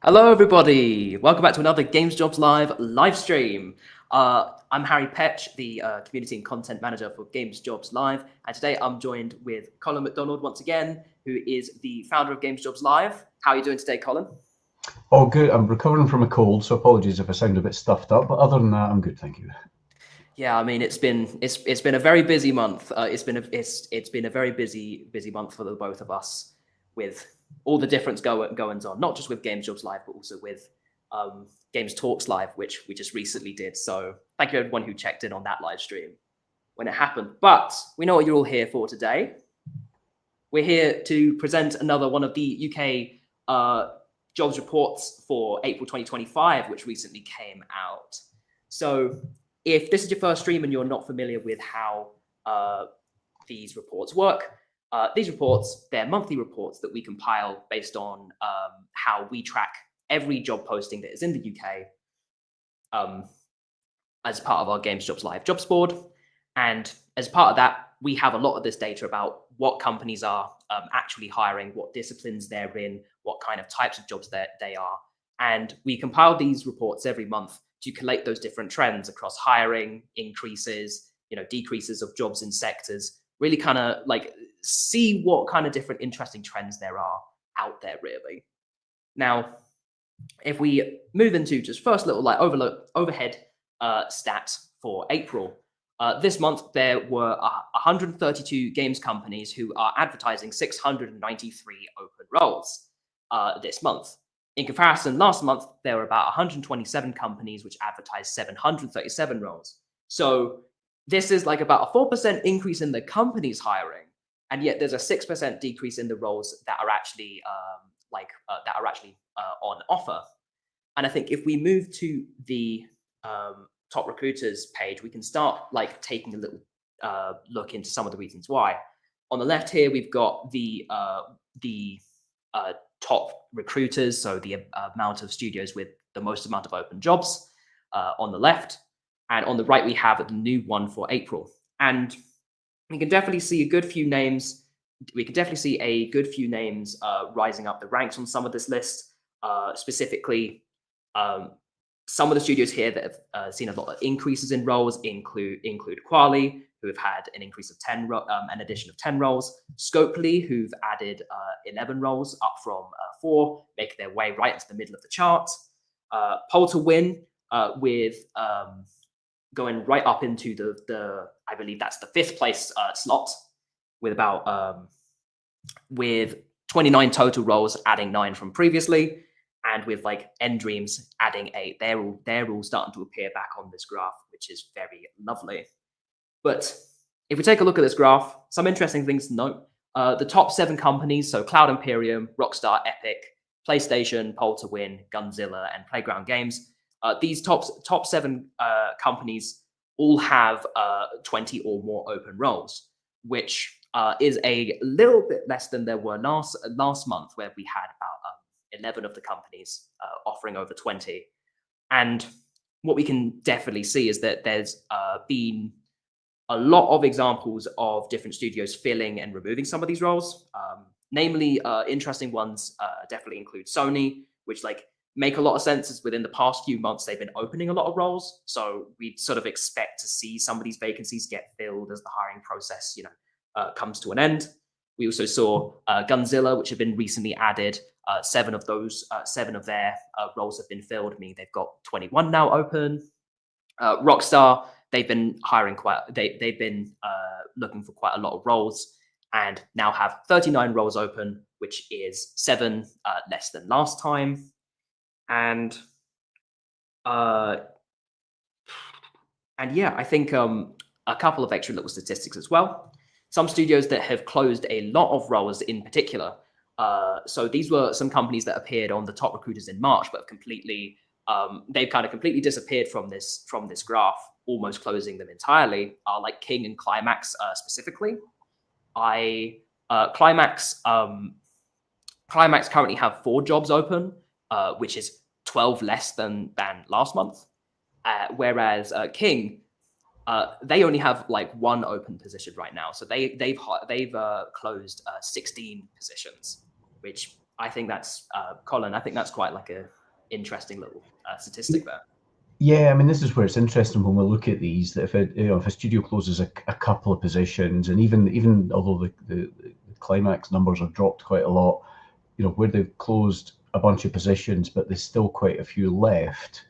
Hello, everybody. Welcome back to another Games Jobs live stream. I'm Harry Petch, the community and content manager for Games Jobs Live, and today I'm joined with Colin McDonald once again, who is the founder of Games Jobs Live. How are you doing today, Colin? Oh, good. I'm recovering from a cold, so apologies if I sound a bit stuffed up. But other than that, I'm good, thank you. Yeah, I mean it's been a very busy month. It's been a very busy month for the both of us, with all the different goings on, not just with Games Jobs Live, but also with Games Talks Live, which we just recently did. So thank you everyone who checked in on that live stream when it happened. But we know what you're all here for today. We're here to present another one of the UK jobs reports for April 2025, which recently came out. So if this is your first stream and you're not familiar with how these reports work, these reports, they're monthly reports that we compile based on how we track every job posting that is in the UK as part of our Games Jobs Live jobs board. And as part of that, we have a lot of this data about what companies are actually hiring, what disciplines they're in, what kind of types of jobs that they are. And we compile these reports every month to collate those different trends across hiring, increases, decreases of jobs in sectors, really kind of like see what kind of different interesting trends there are out there, really. Now, if we move into just first little like overhead stats for April, this month there were 132 games companies who are advertising 693 open roles this month. In comparison, last month there were about 127 companies which advertised 737 roles. So this is like about a 4% increase in the companies hiring, and yet there's a 6% decrease in the roles that are actually on offer. And I think if we move to the top recruiters page, we can start like taking a little look into some of the reasons why. On the left here, we've got the top recruiters, so the amount of studios with the most amount of open jobs on the left. And on the right, we have the new one for April. And we can definitely see a good few names. We can definitely see a good few names rising up the ranks on some of this list. Specifically, some of the studios here that have seen a lot of increases in roles include Quali, who have had an increase of an addition of 10 roles. Scopely, who've added 11 roles, up from 4, making their way right into the middle of the chart. Poll to Win, with going right up into the I believe that's the 5th place slot, with about with 29 total roles, adding 9 from previously. And with like End Dreams adding 8, they're all starting to appear back on this graph, which is very lovely. But if we take a look at this graph, some interesting things to note. The top 7 companies, so Cloud Imperium, Rockstar, Epic, PlayStation, Poll to Win, Gunzilla, and Playground Games, these top 7 companies all have 20 or more open roles, which is a little bit less than there were last month, where we had about 11 of the companies offering over 20. And what we can definitely see is that there's been a lot of examples of different studios filling and removing some of these roles. Namely, interesting ones definitely include Sony, which like make a lot of sense, as within the past few months they've been opening a lot of roles. So we sort of expect to see some of these vacancies get filled as the hiring process, comes to an end. We also saw Gunzilla, which have been recently added. 7 of their roles have been filled, meaning they've got 21 now open. Rockstar, they've been hiring they've been looking for quite a lot of roles, and now have 39 roles open, which is 7 less than last time. And yeah, I think a couple of extra little statistics as well. Some studios that have closed a lot of roles in particular. So these were some companies that appeared on the top recruiters in March, but have they've kind of completely disappeared from this graph, almost closing them entirely, are like King and Climax specifically. Climax currently have 4 jobs open, which is 12 less than last month. Whereas King, they only have like 1 open position right now. So they've closed 16 positions, which I think that's Colin. I think that's quite like a interesting little statistic there. Yeah, I mean, this is where it's interesting when we look at these, that if a studio closes a couple of positions, and even although the climax numbers have dropped quite a lot, where they've closed a bunch of positions, but there's still quite a few left,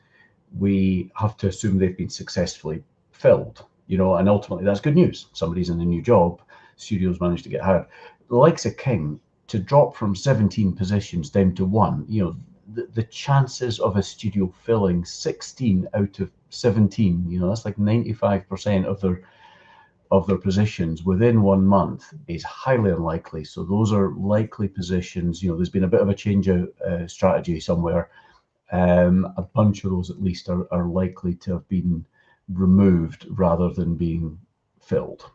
we have to assume they've been successfully filled, and ultimately that's good news. Somebody's in a new job, studios managed to get hired. The likes of King, to drop from 17 positions down to one, the chances of a studio filling 16 out of 17, that's like 95% of their positions within 1 month is highly unlikely. So those are likely positions. There's been a bit of a change of strategy somewhere. A bunch of those at least are likely to have been removed rather than being filled.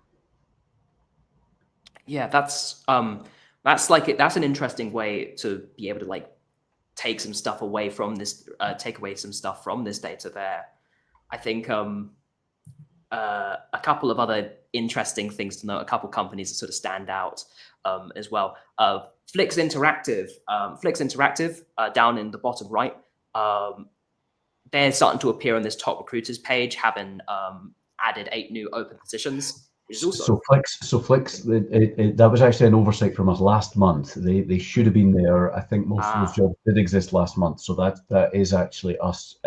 Yeah, that's an interesting way to be able to like take some stuff away from this, take away some stuff from this data there. I think a couple of other interesting things to note, a couple companies that sort of stand out as well. Flix Interactive, down in the bottom right, they're starting to appear on this top recruiters page, having added 8 new open positions. Which is also Flix, that was actually an oversight from us last month. They should have been there. I think most of those jobs did exist last month, so that is actually us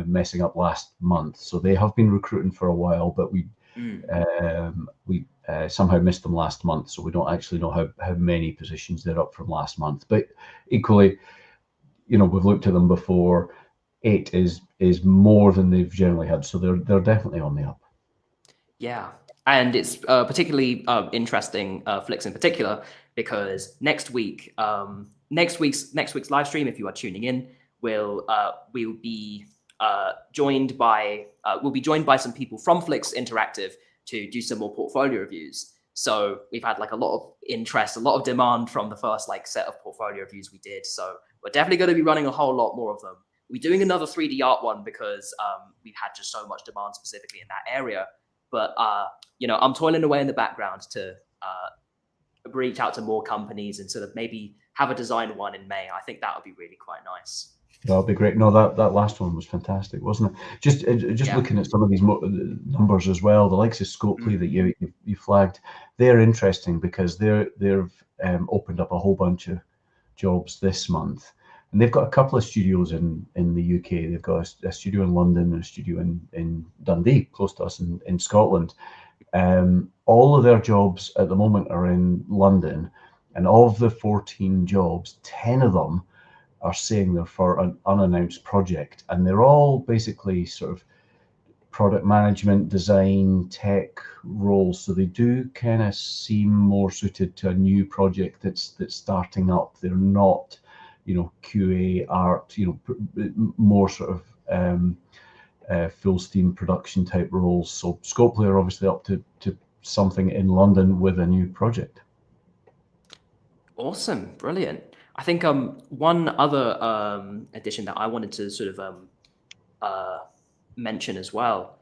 messing up last month. So they have been recruiting for a while, but we somehow missed them last month, so we don't actually know how many positions they're up from last month. But equally, we've looked at them before. 8 is more than they've generally had, so they're definitely on the up. Yeah, and it's particularly interesting, Flix in particular, because next week's live stream, if you are tuning in, we'll be joined by some people from Flix Interactive to do some more portfolio reviews. So we've had like a lot of interest, a lot of demand from the first like set of portfolio reviews we did. So we're definitely going to be running a whole lot more of them. We're doing another 3D art one because we've had just so much demand specifically in that area. But I'm toiling away in the background to reach out to more companies and sort of maybe have a design one in May. I think that would be really quite nice. That'll be great. No, that last one was fantastic, wasn't it? Just looking at some of these numbers as well, the likes of Scopely that you flagged, they're interesting because they've opened up a whole bunch of jobs this month, and they've got a couple of studios in the UK. They've got a studio in London and a studio in Dundee, close to us in Scotland. All of their jobs at the moment are in London, and of the 14 jobs, 10 of them are saying they're for an unannounced project, and they're all basically sort of product management, design, tech roles. So they do kind of seem more suited to a new project that's starting up. They're not, QA, art, more sort of full steam production type roles. So Scopely are obviously up to something in London with a new project. Awesome, brilliant. I think one other addition that I wanted to sort of mention as well,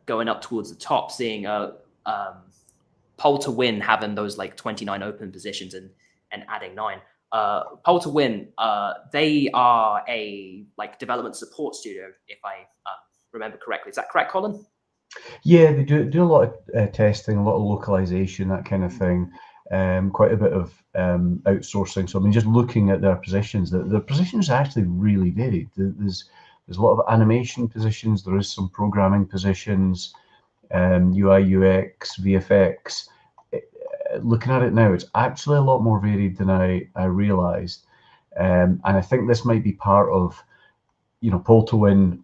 going up towards the top, seeing Poll to Win having those like 29 open positions and adding 9. Poll to Win, they are a like development support studio, if I remember correctly. Is that correct, Colin? Yeah, they do a lot of testing, a lot of localization, that kind of thing. Quite a bit of outsourcing. So I mean, just looking at their positions, the positions are actually really varied. There's a lot of animation positions. There is some programming positions, UI, UX, VFX. Looking at it now, it's actually a lot more varied than I realized. And I think this might be part of, Poll to Win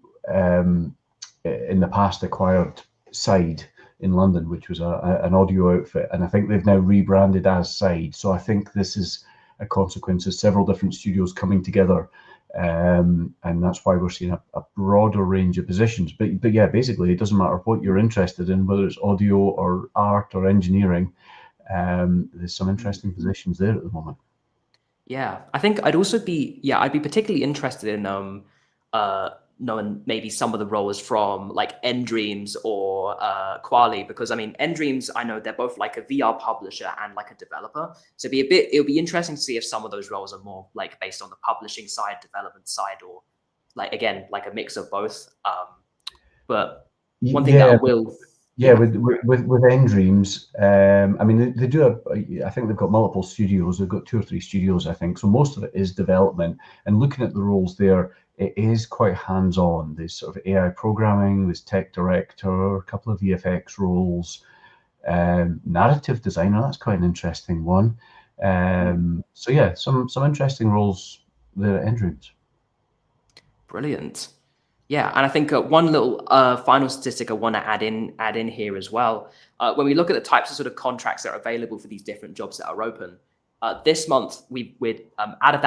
in the past acquired Side in London, which was an audio outfit, and I think they've now rebranded as Side. So I think this is a consequence of several different studios coming together, and that's why we're seeing a broader range of positions. But yeah, basically, it doesn't matter what you're interested in, whether it's audio or art or engineering. There's some interesting positions there at the moment. Yeah, I think I'd be particularly interested in knowing maybe some of the roles from like Endreams or Quali, because I mean Endreams, I know they're both like a VR publisher and like a developer. So it'll be interesting to see if some of those roles are more like based on the publishing side, development side, or like again like a mix of both. But one thing that I will with Endreams, I mean they do I think they've got multiple studios. They've got 2 or 3 studios, I think. So most of it is development. And looking at the roles there, it is quite hands-on. There's sort of AI programming, there's tech director, a couple of VFX roles, narrative designer. That's quite an interesting one. So yeah, some interesting roles there at Endreams. Brilliant. Yeah, and I think one little final statistic I want to add in here as well. When we look at the types of sort of contracts that are available for these different jobs that are open, this month we're out of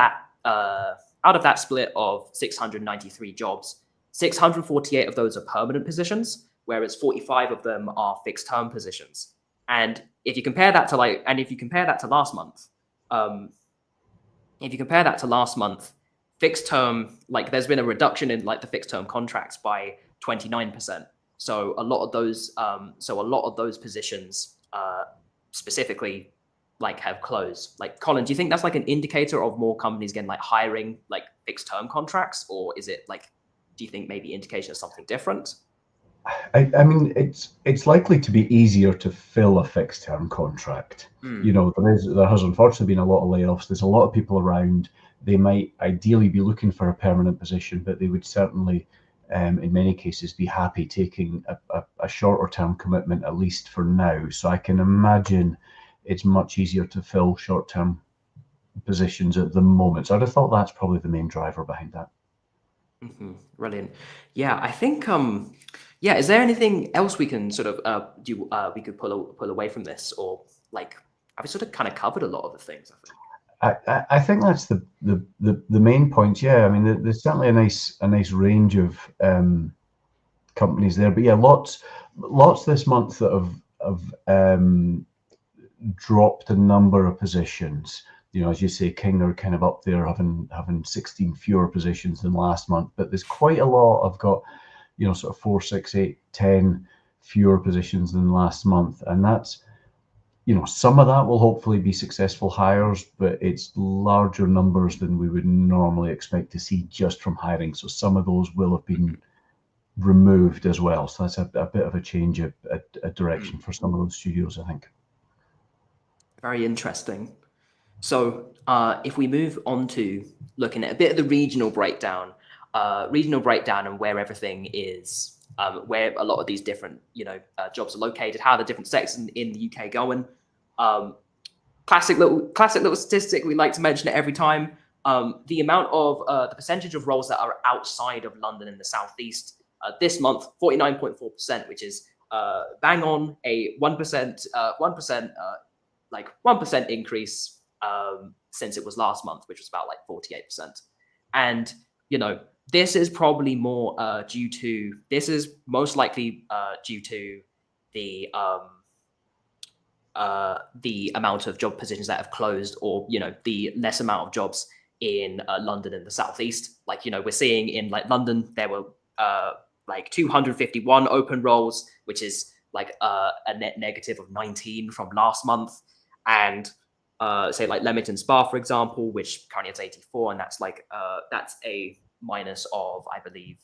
that split of 693 jobs, 648 of those are permanent positions, whereas 45 of them are fixed term positions. And if you compare that to last month, fixed term, like there's been a reduction in like the fixed term contracts by 29%. So a lot of those positions specifically like have closed. Like Colin, do you think that's like an indicator of more companies again like hiring like fixed term contracts, or is it like, do you think maybe indication of something different? I mean, it's likely to be easier to fill a fixed term contract. You know, there has unfortunately been a lot of layoffs. There's a lot of people around. They might ideally be looking for a permanent position, but they would certainly, in many cases, be happy taking a shorter term commitment, at least for now. So I can imagine it's much easier to fill short term positions at the moment. So I'd have thought that's probably the main driver behind that. Brilliant. Yeah, I think yeah, is there anything else we can sort of do we could pull away from this, or like I've sort of kind of covered a lot of the things, I think. I think that's the main point. Yeah, I mean, there's certainly a nice range of companies there, but yeah, lots this month that have dropped a number of positions. You know, as you say, King are kind of up there, having 16 fewer positions than last month, but there's quite a lot. I've got, you know, sort of 4, 6, 8, 10 fewer positions than last month, and that's, you know, some of that will hopefully be successful hires, but it's larger numbers than we would normally expect to see just from hiring. So some of those will have been removed as well. So that's a bit of a change of a direction for some of those studios, I think. Very interesting. So if we move on to looking at a bit of the regional breakdown and where everything is, where a lot of these different, jobs are located, how the different sectors in the UK going. Classic little statistic we like to mention it every time. The amount of the percentage of roles that are outside of London in the southeast this month, 49.4%, which is bang on a 1% like 1% increase since it was last month, which was about like 48%. And this is probably more this is most likely due to the amount of job positions that have closed, or the less amount of jobs in London and the southeast. Like we're seeing in like London there were like 251 open roles, which is like a net negative of 19 from last month. And say like Leamington Spa, for example, which currently has 84, and that's like that's a minus of, I believe,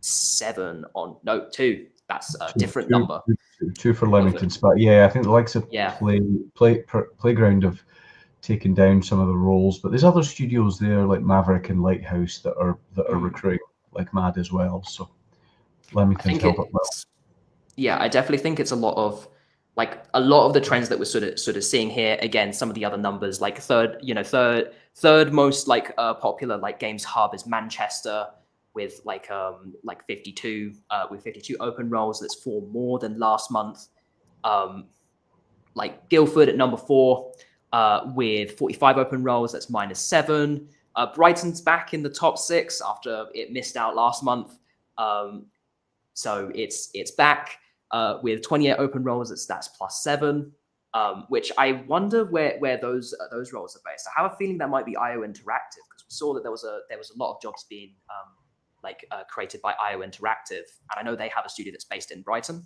2. That's a different number. 2 for Leamington Spa. Yeah, I think the likes of Playground have taken down some of the roles, but there's other studios there like Maverick and Lighthouse that are recruiting like mad as well. So Leamington's held up well. Yeah, I definitely think it's a lot of the trends that we're sort of seeing here. Again, some of the other numbers, like third most popular like games hub is Manchester with like 52 open roles. That's 4 more than last month. Like Guildford at number 4 with 45 open roles. That's -7. Brighton's back in the top 6 after it missed out last month. So it's back. With 28 open roles, that's +7, which I wonder where those roles are based. I have a feeling that might be IO Interactive, because we saw that there was a lot of jobs being created by IO Interactive, and I know they have a studio that's based in Brighton.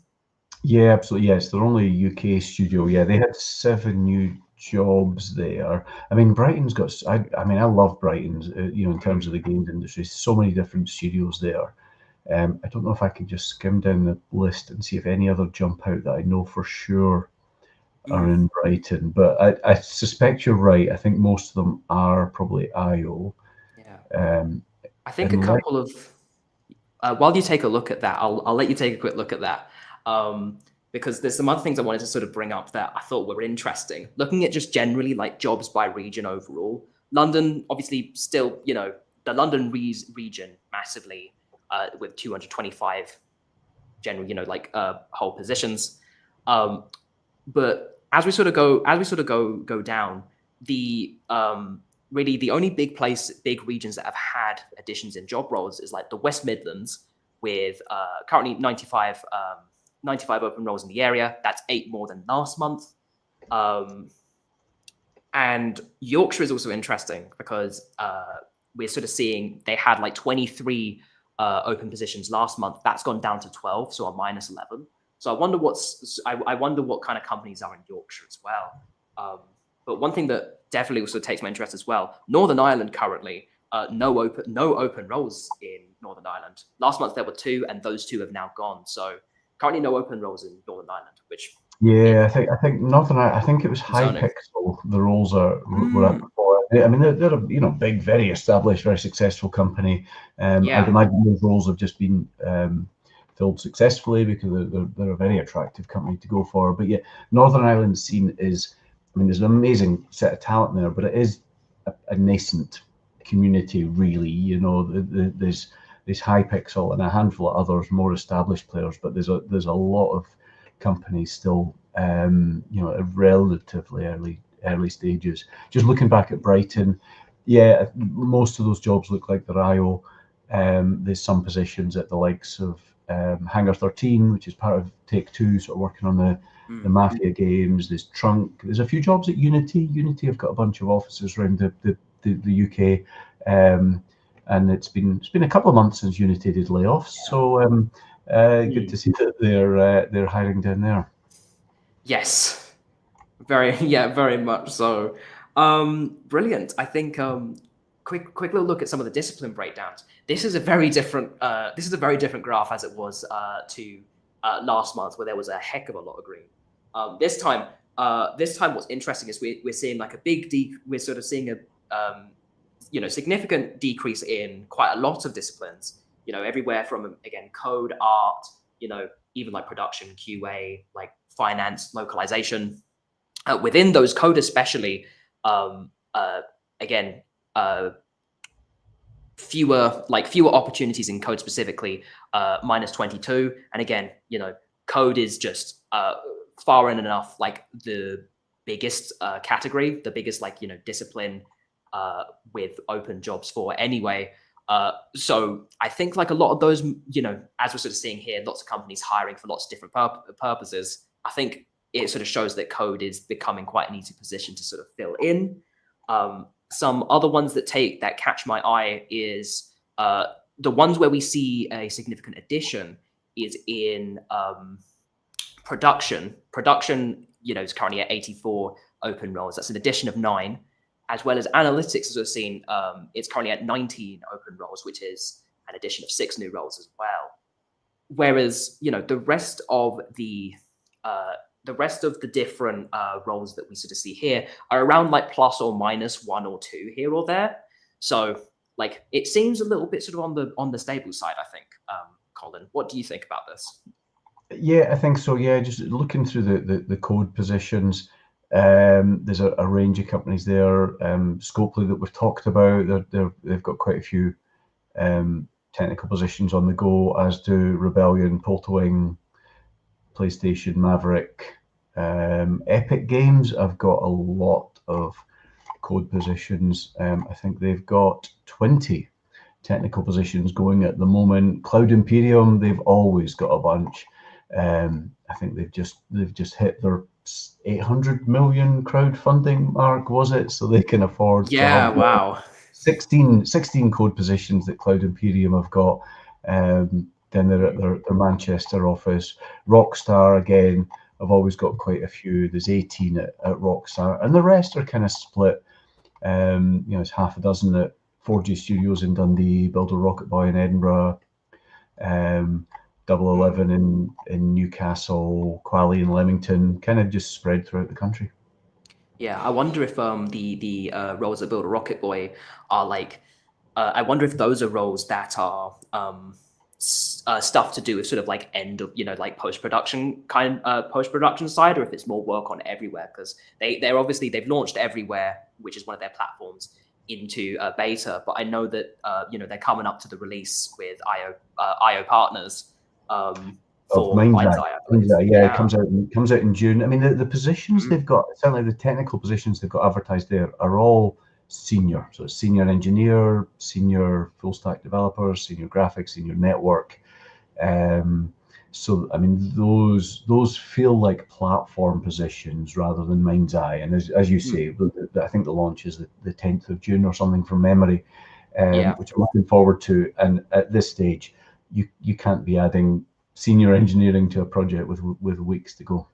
Yeah, absolutely. Yes, they're only a UK studio. Yeah, they had 7 new jobs there. I mean, Brighton's got. I mean, I love Brighton's. In terms of the games industry, so many different studios there. I don't know if I could just skim down the list and see if any other jump out that I know for sure are in Brighton. But I suspect you're right. I think most of them are probably IO. Yeah. I think a couple of. While you take a look at that, I'll let you take a quick look at that. Because there's some other things I wanted to sort of bring up that I thought were interesting. Looking at just generally like jobs by region overall, London obviously still, the London region massively with 225 general, whole positions. But as we sort of go down, the really the only big regions that have had additions in job roles is like the West Midlands with currently 95 open roles in the area. That's 8 more than last month. And Yorkshire is also interesting because we're sort of seeing they had like 23 open positions last month. That's gone down to 12, so a minus 11. So I wonder what kind of companies are in Yorkshire as well. But one thing that definitely also takes my interest as well, Northern Ireland currently, no open roles in Northern Ireland. Last month there were 2, and those 2 have now gone. So currently no open roles in Northern Ireland, which I think Northern Ireland. I think it was Hypixel. The roles were at before. I mean, they're a big, very established, very successful company. I'd imagine those roles have just been filled successfully because they're a very attractive company to go for. But yeah, Northern Ireland scene is. I mean, there's an amazing set of talent there, but it is a nascent community, really. There's Hypixel and a handful of others, more established players, but there's a lot of companies still, at relatively early stages. Just looking back at Brighton, yeah, most of those jobs look like they're IO. There's some positions at the likes of Hangar 13, which is part of Take-Two, sort of working on the Mafia games. There's Trunk. There's a few jobs at Unity. Unity have got a bunch of offices around the UK, and it's been a couple of months since Unity did layoffs. So good to see that they're hiring down there. Yes, very much so. Brilliant. I think quick little look at some of the discipline breakdowns. This is a very different graph as it was to last month, where there was a heck of a lot of green. This time what's interesting is we're seeing like we're sort of seeing a significant decrease in quite a lot of disciplines. Everywhere from again code, art, even like production, QA, like finance, localization. Within those, code especially, fewer opportunities in code specifically, minus 22. And again, code is just far in enough like the biggest category, the biggest discipline with open jobs for anyway. So I think like a lot of those, as we're sort of seeing here, lots of companies hiring for lots of different purposes. I think it sort of shows that code is becoming quite an easy position to sort of fill in. Some other ones that catch my eye is the ones where we see a significant addition is in production. Production, is currently at 84 open roles. That's an addition of 9. As well as analytics, as we've seen, it's currently at 19 open roles, which is an addition of 6 new roles as well. Whereas, the rest of the different roles that we sort of see here are around like plus or minus 1 or 2 here or there. So like it seems a little bit sort of on the stable side, I think. Colin, what do you think about this? Yeah, I think so. Yeah, just looking through the code positions, there's a range of companies there. Scopely that we've talked about, they've got quite a few technical positions on the go, as do Rebellion, Poltowing, PlayStation, Maverick. Epic Games have got a lot of code positions. I think they've got 20 technical positions going at the moment. Cloud Imperium, they've always got a bunch. I think they've just hit their 800 million crowdfunding mark, was it? So they can afford. Yeah, wow. 16 code positions that Cloud Imperium have got. Then they're at their Manchester office. Rockstar, again, I've always got quite a few. There's 18 at Rockstar, and the rest are kind of split. It's half a dozen at 4G Studios in Dundee, Builder Rocket Boy in Edinburgh, 11 in Newcastle, Quali in Leamington, kind of just spread throughout the country. Yeah, I wonder if the roles at Builder Rocket Boy are like, I wonder if those are roles that are stuff to do with sort of like end of, like post-production side, or if it's more work on everywhere, because they've launched everywhere, which is one of their platforms, into beta. But I know that they're coming up to the release with IO partners for Mind's Eye, I believe. Yeah, it comes out in June. I mean, the positions they've got, certainly the technical positions they've got advertised there, are all senior. So senior engineer, senior full stack developer, senior graphics, senior network. So I mean, those feel like platform positions rather than Mind's Eye. And as you say, I think the launch is the 10th of June or something from memory, which I'm looking forward to. And at this stage, you can't be adding senior engineering to a project with weeks to go.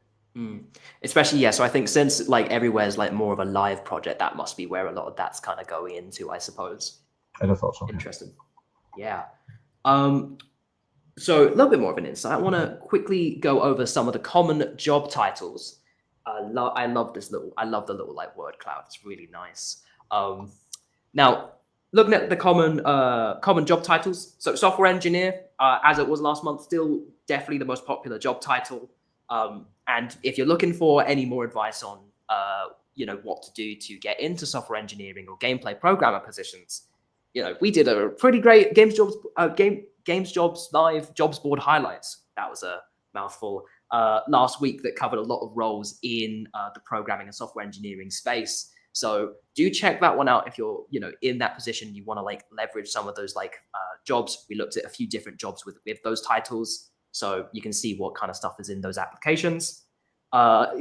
Especially, yeah. So I think since like everywhere's like more of a live project, that must be where a lot of that's kind of going into, I suppose. I'd have thought so. Interesting. Yeah. So a little bit more of an insight. I want to quickly go over some of the common job titles. I love the little like word cloud. It's really nice. Now, looking at the common job titles. So software engineer, as it was last month, still definitely the most popular job title. And if you're looking for any more advice on, what to do to get into software engineering or gameplay programmer positions, we did a pretty great Games Jobs live jobs board highlights. That was a mouthful. Last week that covered a lot of roles in the programming and software engineering space. So do check that one out if you're, in that position, you want to like leverage some of those jobs. We looked at a few different jobs with those titles, so you can see what kind of stuff is in those applications.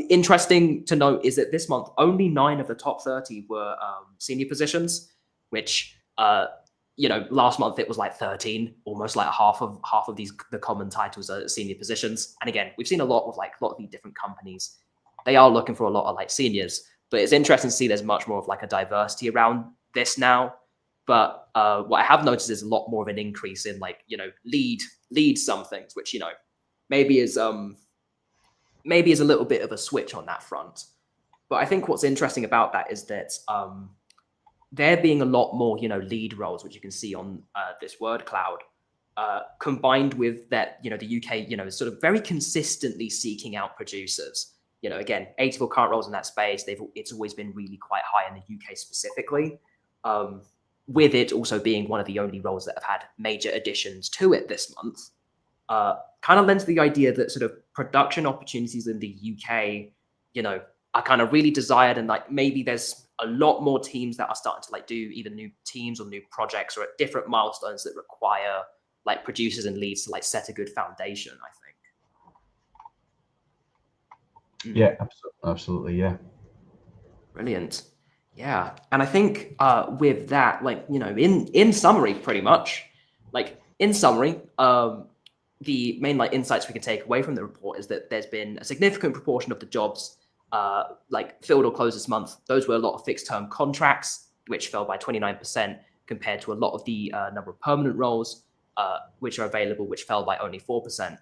Interesting to note is that this month, only 9 of the top 30 were senior positions, which, last month it was like 13, almost like half of the common titles are senior positions. And again, we've seen a lot of the different companies. They are looking for a lot of like seniors, but it's interesting to see there's much more of like a diversity around this now. But what I have noticed is a lot more of an increase in lead some things, which, maybe is a little bit of a switch on that front. But I think what's interesting about that is that there being a lot more, lead roles, which you can see on this word cloud, combined with that, the UK, is sort of very consistently seeking out producers. Again, 84 current roles in that space. It's always been really quite high in the UK specifically. With it also being one of the only roles that have had major additions to it this month, kind of lends to the idea that sort of production opportunities in the UK, are kind of really desired, and like maybe there's a lot more teams that are starting to like do either new teams or new projects or at different milestones that require like producers and leads to like set a good foundation, I think. Yeah, absolutely. Yeah. Brilliant. Yeah. And I think with that, in summary, pretty much, the main insights we can take away from the report is that there's been a significant proportion of the jobs filled or closed this month. Those were a lot of fixed term contracts, which fell by 29% compared to a lot of the number of permanent roles, which are available, which fell by only 4%.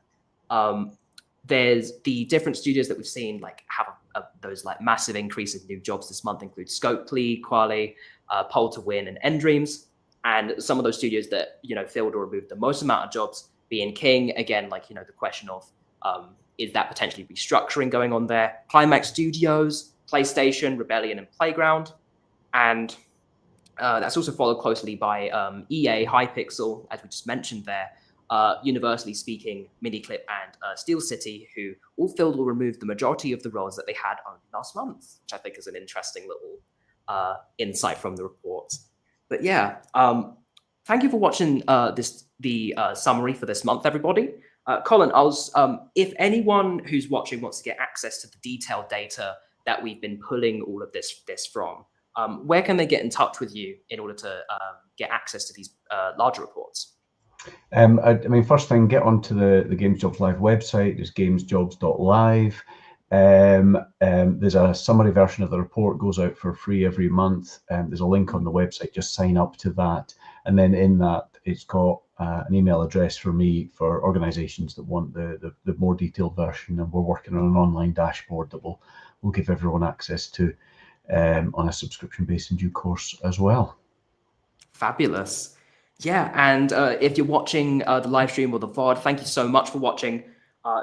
There's the different studios that we've seen have those massive increase in new jobs this month include Scopely, Quali, Poll to Win, and Endreams. And some of those studios that filled or removed the most amount of jobs being King, again, the question of is that potentially restructuring going on there? Climax Studios, PlayStation, Rebellion, and Playground. And that's also followed closely by EA, Hypixel, as we just mentioned there, Universally Speaking, Miniclip, and Steel City, who all filled or removed the majority of the roles that they had only last month, which I think is an interesting little insight from the report. But yeah, thank you for watching the summary for this month, everybody. Colin, if anyone who's watching wants to get access to the detailed data that we've been pulling all of this from, where can they get in touch with you in order to get access to these larger reports? I mean, first thing, get onto the Games Jobs Live website. It's gamesjobs.live. There's a summary version of the report, goes out for free every month. There's a link on the website, just sign up to that. And then in that, it's got an email address for me for organizations that want the more detailed version. And we're working on an online dashboard that will give everyone access to on a subscription base in due course as well. Fabulous. Yeah, and if you're watching the live stream or the VOD, thank you so much for watching.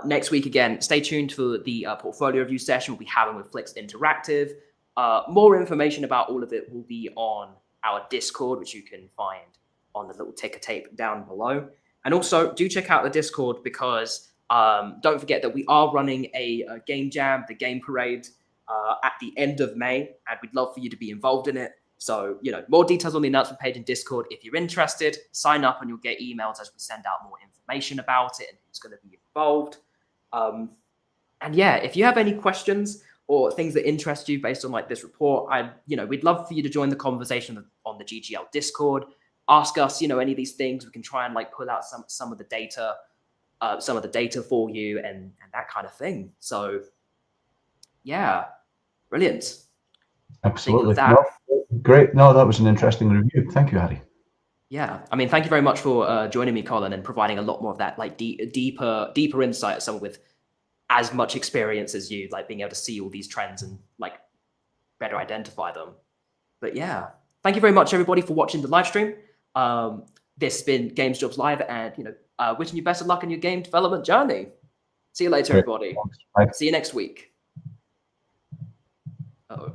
Next week, again, stay tuned for the portfolio review session we'll be having with Flix Interactive. More information about all of it will be on our Discord, which you can find on the little ticker tape down below. And also, do check out the Discord because don't forget that we are running a game jam, the game parade, at the end of May, and we'd love for you to be involved in it. So, more details on the announcement page in Discord. If you're interested, sign up and you'll get emails as we send out more information about it and who's going to be involved. And yeah, if you have any questions or things that interest you based on like this report, we'd love for you to join the conversation on the GGL Discord. Ask us, any of these things. We can try and like pull out some of the data for you and that kind of thing. So yeah, brilliant. Absolutely. No, great. No, that was an interesting review. Thank you, Harry. Yeah, I mean, thank you very much for joining me, Colin, and providing a lot more of that like deeper insight as someone with as much experience as you, like being able to see all these trends and like better identify them. But yeah, thank you very much, everybody, for watching the live stream. This has been Games Jobs Live, and wishing you best of luck in your game development journey. See you later, everybody. Bye. See you next week. Uh-oh.